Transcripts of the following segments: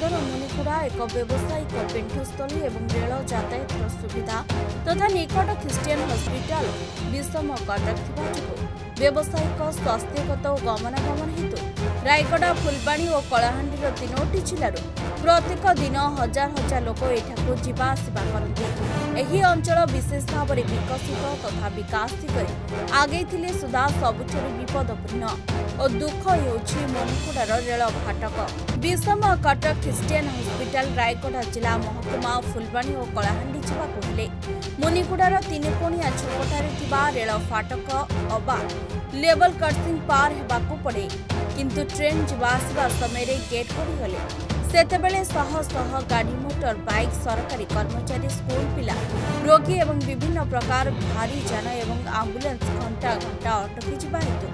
सदर मुनिकुड़ा एक व्यावसायिक पीठस्थली एवं रेल यातायात सुविधा तथा निकट ख्रिस्टियान हॉस्पिटल विषम कटक व्यावसायिक स्वास्थ्यगत और गमनागमन हेतु रायगड़ा फुलबाणी और कलाहांडीर तीनोटी जिलूर प्रत्येक दिन हजार हजार लोक एठाकू जीवा आसिबा करते। एही अंचल विशेष भाव में विकसित तथा विकास दिगरे आगे थिले सुधा सबुठारु विपदपूर्ण और दुख होउछि मुनिकुड़ार रेल फाटक। विषम कटक ख्रिस्टियान हॉस्पिटल रायगड़ा जिला महकुमा फुलबाणी और कलाहांडी जावाक हेले मुनिकुड़ार तीनकोणिया छकठारे थिबा रेल फाटक अबा लेवल क्रॉसिंग पार हेबाकू पड़े, किंतु ट्रेन जीवा आसिबा समय गेट पड़गले सेतेबेले शह शह गाड़ी मोटर बाइक सरकारी कर्मचारी स्कूल पिला रोगी एवं विभिन्न प्रकार भारी जान एवं आंबुलांस घंटा घंटा अटकी जावा हेतु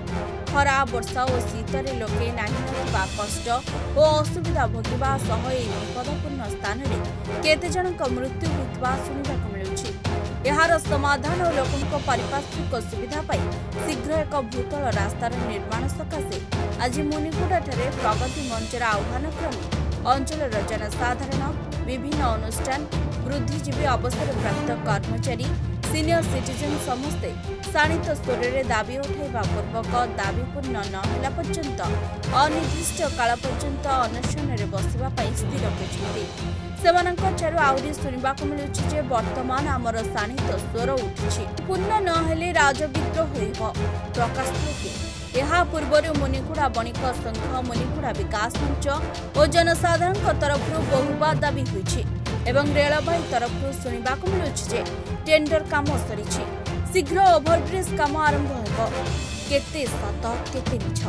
खरा वर्षा और शीतरे लोके नाही नथिबा कष्ट और असुविधा भोगिबा सह एही विपदपूर्ण स्थान रे केते जनक मृत्यु होइतबा सुनिबाक मिलुछि। एहार समाधान और लोकंक पारिपार्श्विक सुविधा पाई शीघ्र एक भूतल रास्तार निर्माण सकाशे आज मुनिकुड़ा ठारे प्रगति मंचर आह्वान क्रमे अंचल जनसाधारण विभिन्न अनुष्ठान बुद्धिजीवी अवसर प्राप्त कर्मचारी सीनियर सिटीजन समस्ते शाणित स्वर में दाबी उठाइबा पूर्वक दाबी पूर्ण नहेला पर्यंत अनिर्दिष्ट काल पर्यंत अनशन में बसिबा पई स्थिर होइछथि। सेमानंकठारु आउरी सुनिबाक मिलुछि जे वर्तमान आमर शाणित स्वर उठिछि पूर्ण नहेले राजविद्रोह होइबो प्रकाश लोके। यहा पूर्व मुनिकुड़ा बणिक संघ मुनिकुड़ा विकास मंच और जनसाधारण तरफ बहुबार दाबी होइछि एवं रेलवे तरफ सुनिबाक मिलुछि जे टेंडर काम सरीछि शीघ्र ओभरब्रिज काम आरंभ हेबो। केते सत केते मिछ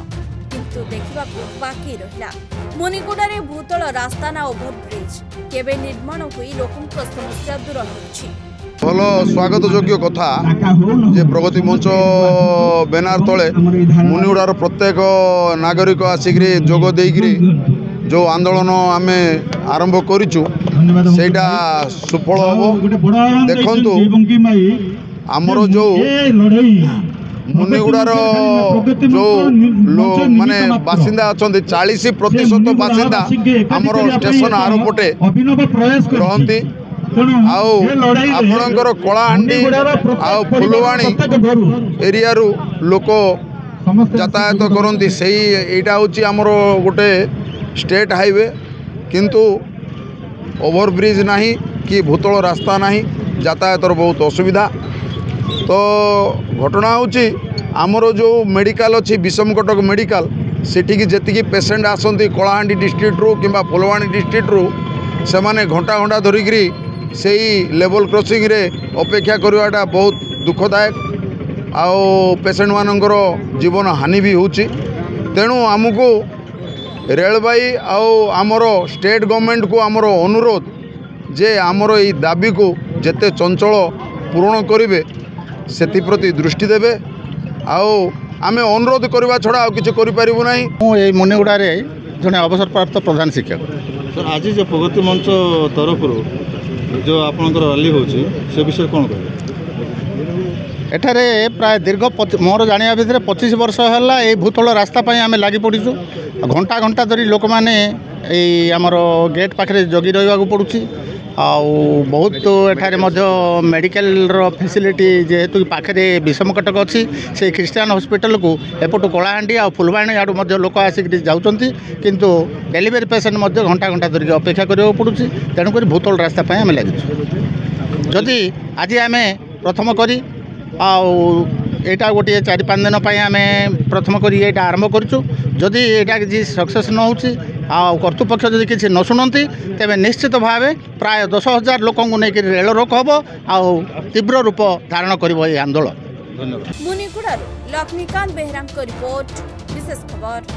किंतु देखिबाकू बाकी रहिला मुनिकुड़ारे भूतल रास्ता ना ओभरब्रिज केबे निर्माण होई लोकंक समस्या दूर होछि। भल स्वागत योग्य कथा जे प्रगति मंच बेनार तले मुनिगुड़ार प्रत्येक नागरिक आसिक जोग देकरी जो आंदोलन आम आरंभ करूँ सेटा सुफल हम देखु आमर जो मुनिगुड़ार जो माने बासिंदा अच्छा 40% बासिंदा आमर स्टेशन आरपटे रहती आपणकर कलाहांडी आ फुलवाणी एरिया लोक यातायात करती से यहाँ हूँ आमर गोटे स्टेट हाईवे किंतु ओभरब्रिज नहीं कि भूतल रास्ता नहीं यातायात बहुत असुविधा। तो घटना हूँ आमर जो मेडिकल अच्छी विषम कटक मेडिकल सेठिकी जेतिकी पेसेंट आसती कलाहांडी डिस्ट्रिक्ट रू कि फुलवाणी डिस्ट्रिक्ट रू से माने घंटा घंटा धरिकी से लेवल क्रॉसिंग रे अपेक्षा करवाटा बहुत दुखदायक आओ पेसेंट मानकर जीवन हानि भी होची। तेणु आमको रेलवे आओ आमर स्टेट गवर्नमेंट को आमर अनुरोध जे आमर यही दाबी को जेते चंचल पूरण करेंगे से प्रति दृष्टि देवे आओ आमे अनुरोध करवा छड़ा आ किछि करि परिबु नाही। मु मुनिगुड़ा रे जने अवसर प्राप्त प्रधान शिक्षक सर आज जो प्रगति मंच तरफ जो आपनकर रैली होची से विषय कौन कहे एठारे प्राय दीर्घ मोर जानिया भितर 25 वर्ष है ये भूतल रास्ता आम लगी पड़ू घंटा घंटा धरी लोक मैंने आमर गेट पाखे जगी रहा पड़ुछि बहुत एठारे मेडिकल फैसिलिटी जेहेतु पाखे विषम कटक अच्छी से ख्रिस्टियान हॉस्पिटल को एपटू कलाहांडी आ फुलबाणी आड़ू लोक आसिक जाऊँगी किंतु डेलीवरी पेसेंट घंटा घंटा धरिक अपेक्षा करा पड़ुछि। तेणुक भूतल रास्ता आम लगे जदि आज आम प्रथम करी यहाँ गोटे 4-5 दिन आम प्रथम कर आरंभ करूँ जदि यहाँ किसी सक्सेस न हो कर्तृपक्ष जदि किसी न शुणती तेज निश्चित भाव प्राय 10,000 लोक लेकिन रेल रोक हम आ तीव्र रूप धारण कर आंदोलन। मुनिकुड़ारू लक्ष्मीकांत बेहरा रिपोर्ट विशेष खबर।